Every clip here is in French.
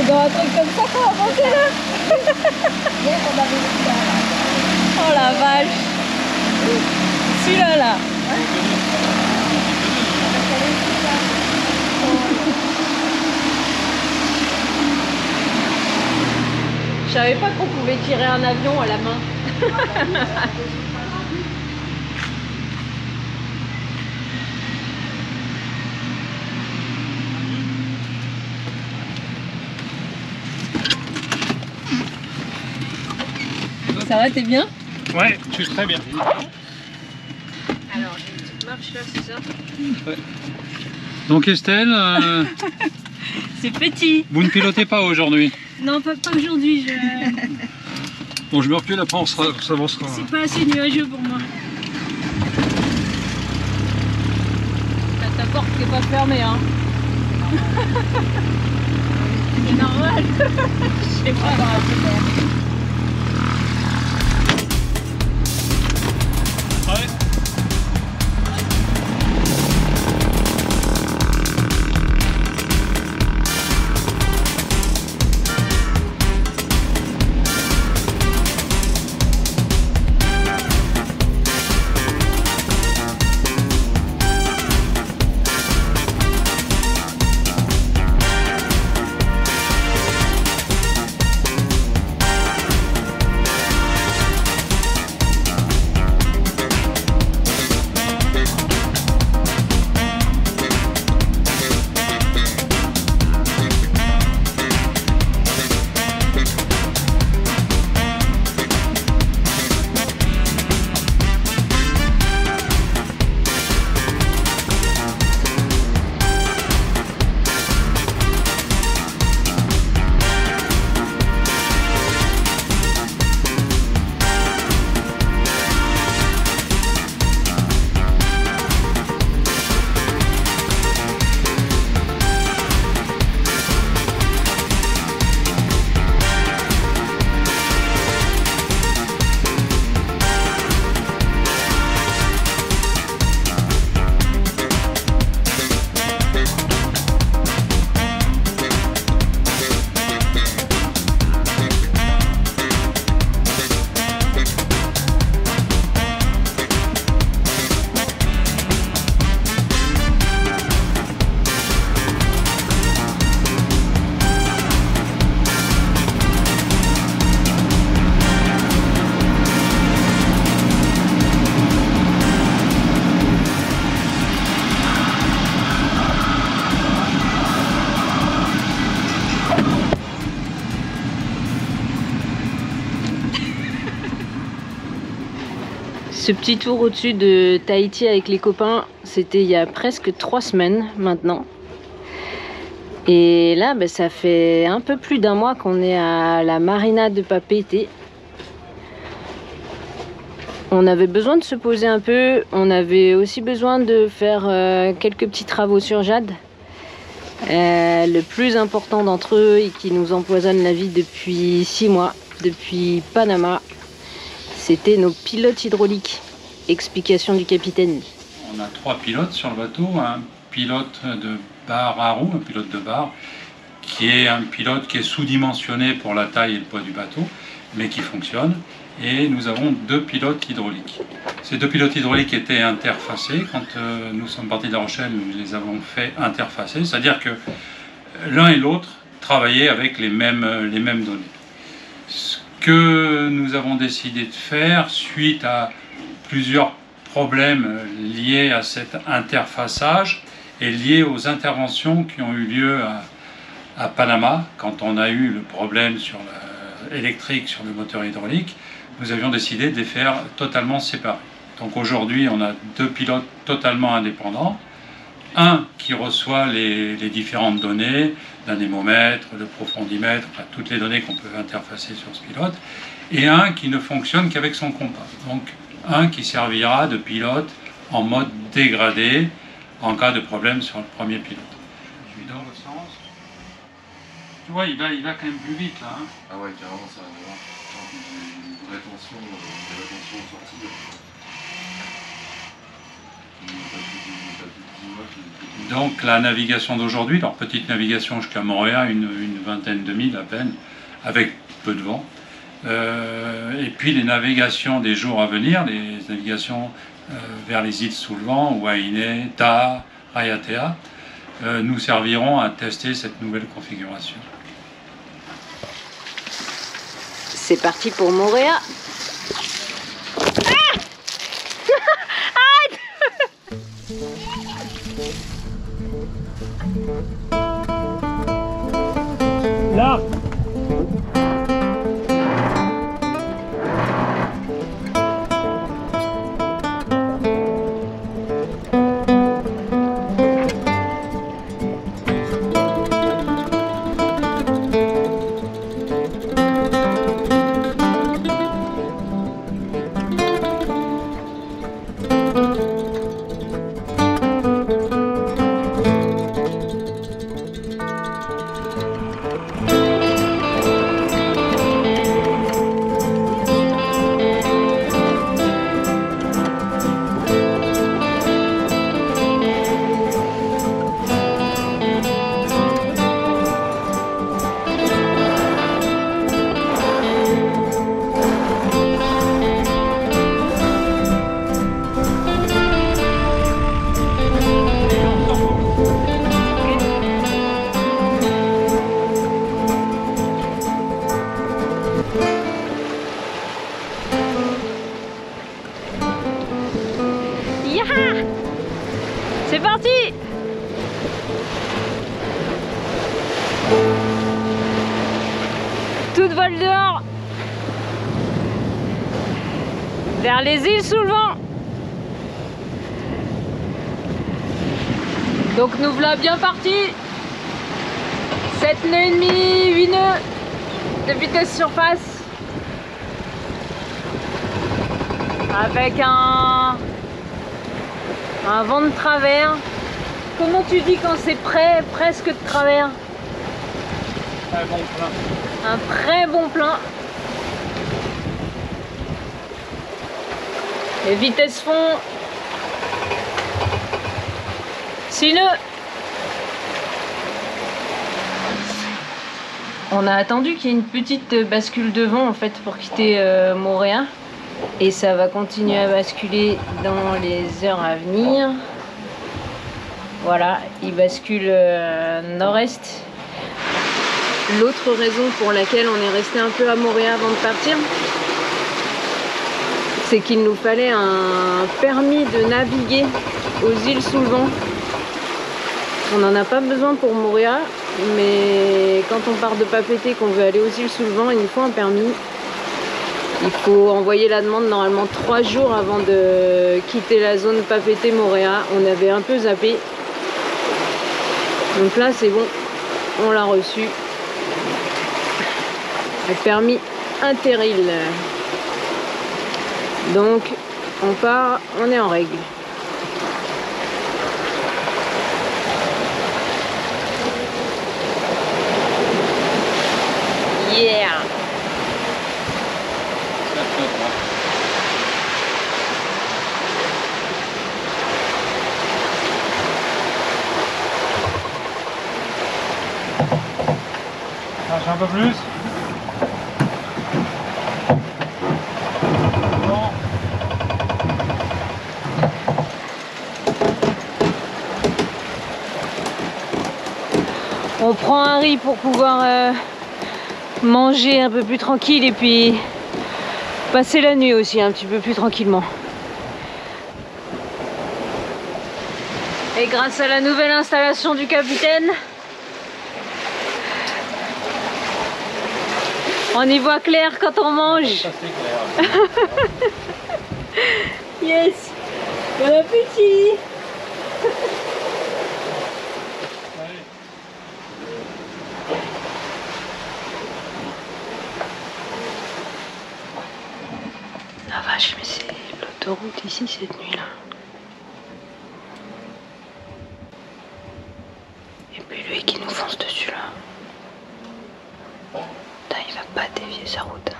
dans un truc comme ça qu'on va monter là. Hier, on avait vu ça. Oh la vache. Celui-là là. Je savais pas qu'on pouvait tirer un avion à la main. Ça va, t'es bien? Ouais, je suis très bien. Alors, j'ai une petite marche là, c'est ça? Ouais. Donc Estelle, C'est petit. vous ne pilotez pas aujourd'hui? Non, pas aujourd'hui. Bon, je me recule, après on s'avancera. C'est pas assez nuageux pour moi. T'as ta porte qui est pas fermée, hein? C'est normal. Je sais pas. Ouais. Ce petit tour au-dessus de Tahiti avec les copains, c'était il y a presque 3 semaines maintenant. Et là, ben, ça fait un peu plus d'un mois qu'on est à la marina de Papeete. On avait besoin de se poser un peu, on avait aussi besoin de faire quelques petits travaux sur Jade. Le plus important d'entre eux et qui nous empoisonne la vie depuis 6 mois, depuis Panama, c'était nos pilotes hydrauliques. Explication du capitaine. On a 3 pilotes sur le bateau, un pilote de bar à roue, un pilote de bar, qui est un pilote qui est sous-dimensionné pour la taille et le poids du bateau, mais qui fonctionne. Et nous avons 2 pilotes hydrauliques. Ces 2 pilotes hydrauliques étaient interfacés. Quand nous sommes partis de La Rochelle, nous les avons fait interfacer, c'est-à-dire que l'un et l'autre travaillaient avec les mêmes données. Ce que nous avons décidé de faire, suite à plusieurs problèmes liés à cet interfaçage et liés aux interventions qui ont eu lieu à Panama, quand on a eu le problème sur électrique sur le moteur hydraulique, nous avions décidé de les faire totalement séparés. Donc aujourd'hui, on a 2 pilotes totalement indépendants. Un qui reçoit les différentes données, l'anémomètre, le profondimètre, enfin, toutes les données qu'on peut interfacer sur ce pilote, et un qui ne fonctionne qu'avec son compas. Donc un qui servira de pilote en mode dégradé en cas de problème sur le premier pilote. Je suis dans le sens. Tu vois, il va quand même plus vite là. Hein. Ah ouais, carrément, ça va voir. Une rétention sortie. Donc la navigation d'aujourd'hui, leur petite navigation jusqu'à Moorea, une vingtaine de milles à peine, avec peu de vent. Et puis les navigations des jours à venir, les navigations vers les îles sous le vent, Wainé, Taha, Raiatea, nous serviront à tester cette nouvelle configuration. C'est parti pour Moorea. Là. C'est parti! Toute vol dehors! Vers les îles sous le vent! Donc nous voilà bien partis! 7 nœuds et demi, 8 nœuds de vitesse surface. Avec un vent de travers. Comment tu dis quand c'est près, presque de travers? Très bon plein. Un très bon plein. Les vitesses font 6 nœuds. On a attendu qu'il y ait une petite bascule de vent en fait pour quitter Moorea. Et ça va continuer à basculer dans les heures à venir. Voilà, il bascule nord-est. L'autre raison pour laquelle on est resté un peu à Moorea avant de partir, c'est qu'il nous fallait un permis de naviguer aux îles sous le vent. On n'en a pas besoin pour Moorea, mais quand on part de Papeete, qu'on veut aller aux îles sous le vent, il nous faut un permis. Il faut envoyer la demande normalement 3 jours avant de quitter la zone Papeete Moorea. On avait un peu zappé. Donc là c'est bon, on l'a reçu. Le permis interîle. Donc on part, on est en règle. Yeah! Lâche un peu plus. Bon. On prend un riz pour pouvoir manger un peu plus tranquille et puis passer la nuit aussi un petit peu plus tranquillement. Et grâce à la nouvelle installation du capitaine, on y voit clair quand on mange. Ça, c'est clair. Yes, bon appétit. La vache, mais c'est l'autoroute ici cette nuit-là. Et puis lui qui nous fonce dessus là. Putain, il va pas dévier sa route.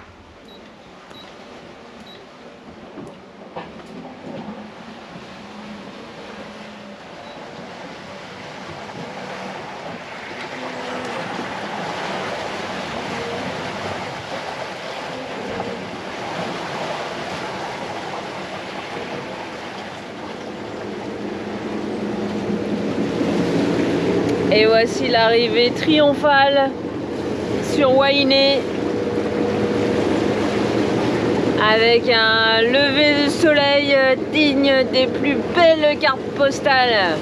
Et voici l'arrivée triomphale sur Wainé, avec un lever de soleil digne des plus belles cartes postales.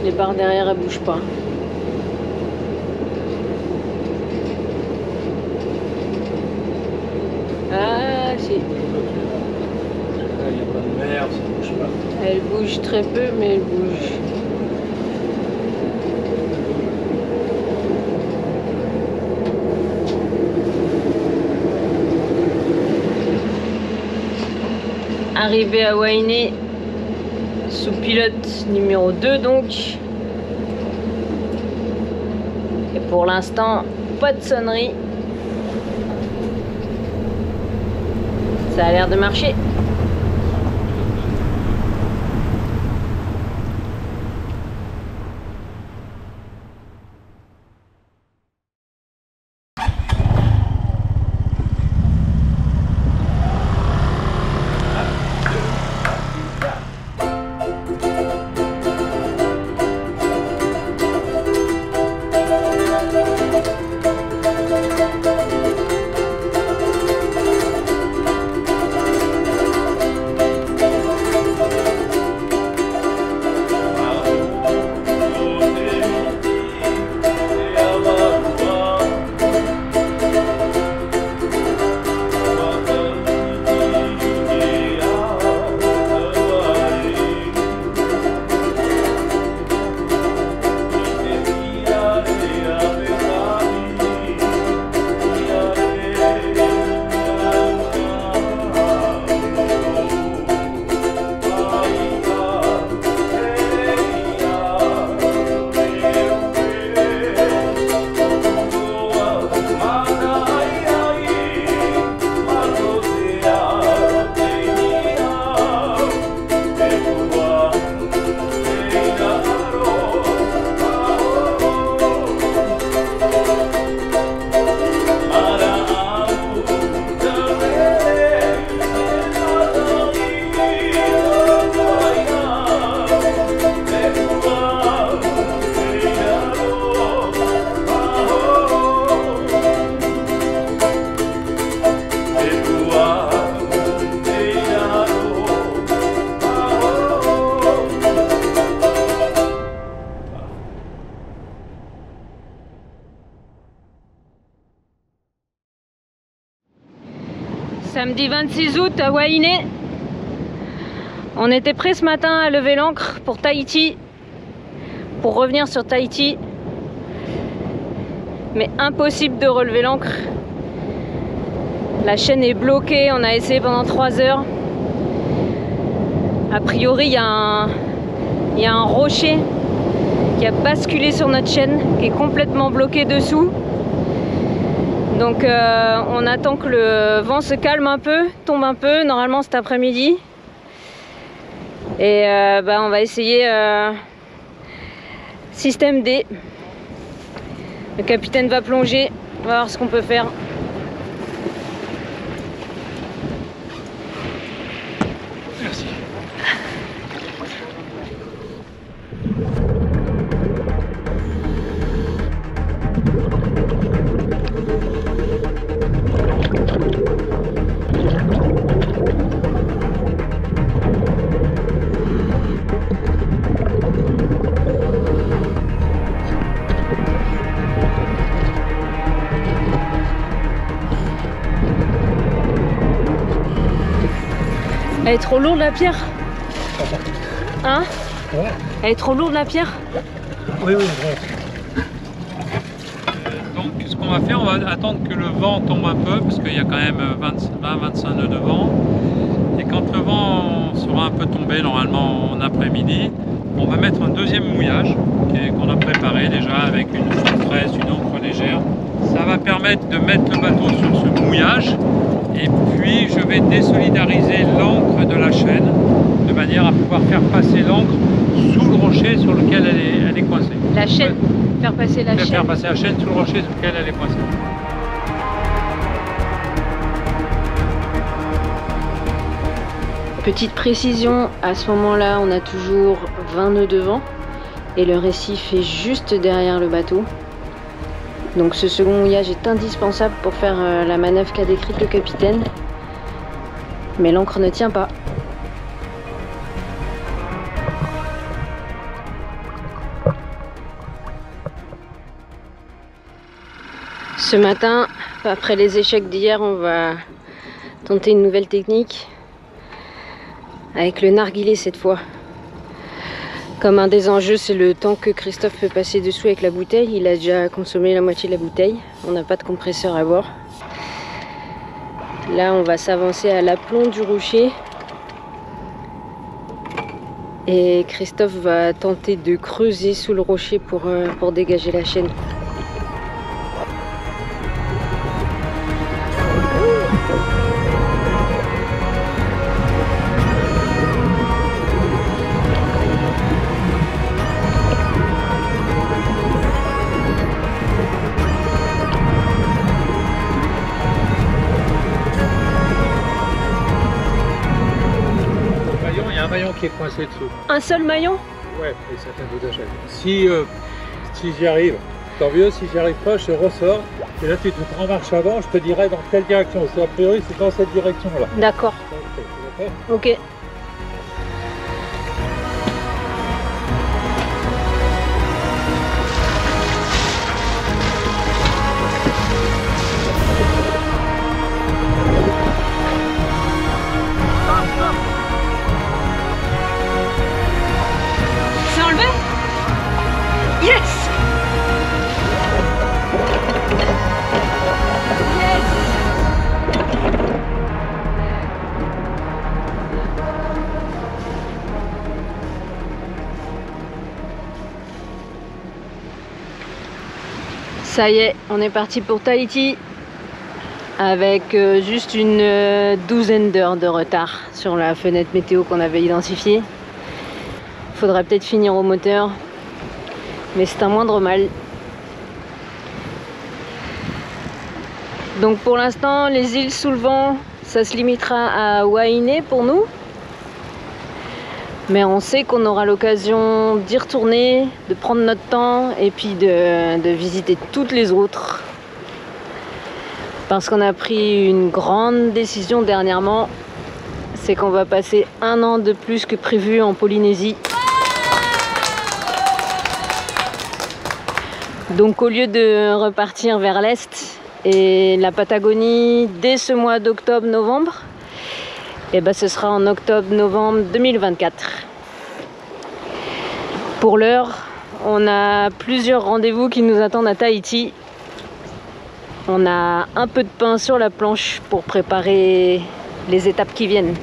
Les barres derrière, elles bougent pas. Ah si. Là, il n'y a pas de mer, ça ne bouge pas. Elle bouge très peu, mais elle bouge. Arrivé à Wainé, sous pilote numéro 2 donc. Et pour l'instant, pas de sonnerie. Ça a l'air de marcher. Samedi 26 août à Wainé. On était prêts ce matin à lever l'ancre pour Tahiti, pour revenir sur Tahiti. Mais impossible de relever l'ancre. La chaîne est bloquée, on a essayé pendant 3 heures. A priori, il y a un rocher qui a basculé sur notre chaîne, qui est complètement bloqué dessous. Donc on attend que le vent se calme un peu, tombe un peu, normalement cet après-midi. Et on va essayer système D. Le capitaine va plonger, on va voir ce qu'on peut faire. Merci. Elle est trop lourde la pierre. Hein? Ouais. Elle est trop lourde la pierre. Oui, oui, ouais. Donc ce qu'on va faire, on va attendre que le vent tombe un peu, parce qu'il y a quand même 20-25 nœuds de vent. Et quand le vent sera un peu tombé, normalement en après-midi, On va mettre un deuxième mouillage qu'on a préparé déjà avec une fraise, une encre légère. Ça va permettre de mettre le bateau sur ce mouillage et puis je vais désolidariser l'encre de la chaîne de manière à pouvoir faire passer l'encre sous le rocher sur lequel elle est coincée. La chaîne, faire passer la chaîne. Faire passer la chaîne sous le rocher sur lequel elle est coincée. Petite précision, à ce moment-là, on a toujours 20 nœuds de vent et le récif est juste derrière le bateau. Donc ce second mouillage est indispensable pour faire la manœuvre qu'a décrite le capitaine. Mais l'ancre ne tient pas. Ce matin, après les échecs d'hier, on va tenter une nouvelle technique. Avec le narguilé cette fois. Comme un des enjeux, c'est le temps que Christophe peut passer dessous avec la bouteille. Il a déjà consommé la moitié de la bouteille. On n'a pas de compresseur à bord. Là, on va s'avancer à l'aplomb du rocher. Et Christophe va tenter de creuser sous le rocher pour dégager la chaîne. Il y a un maillon qui est coincé dessous. Un seul maillon? Ouais, et ça tient tout à chaîne. Si j'y arrive, tant mieux. Si j'y arrive pas, je ressors. Et là, tu te prends en marche avant. Je te dirai dans quelle direction. A priori, c'est dans cette direction-là. D'accord. Ok. Yes! Ça y est, on est parti pour Tahiti avec juste une douzaine d'heures de retard sur la fenêtre météo qu'on avait identifiée. Faudra peut-être finir au moteur, mais c'est un moindre mal. Donc pour l'instant, les îles sous le vent, ça se limitera à Wainé pour nous. Mais on sait qu'on aura l'occasion d'y retourner, de prendre notre temps et puis de visiter toutes les autres. Parce qu'on a pris une grande décision dernièrement, c'est qu'on va passer 1 an de plus que prévu en Polynésie. Donc au lieu de repartir vers l'est et la Patagonie dès ce mois d'octobre-novembre, et ben ce sera en octobre-novembre 2024. Pour l'heure, on a plusieurs rendez-vous qui nous attendent à Tahiti. On a un peu de pain sur la planche pour préparer les étapes qui viennent.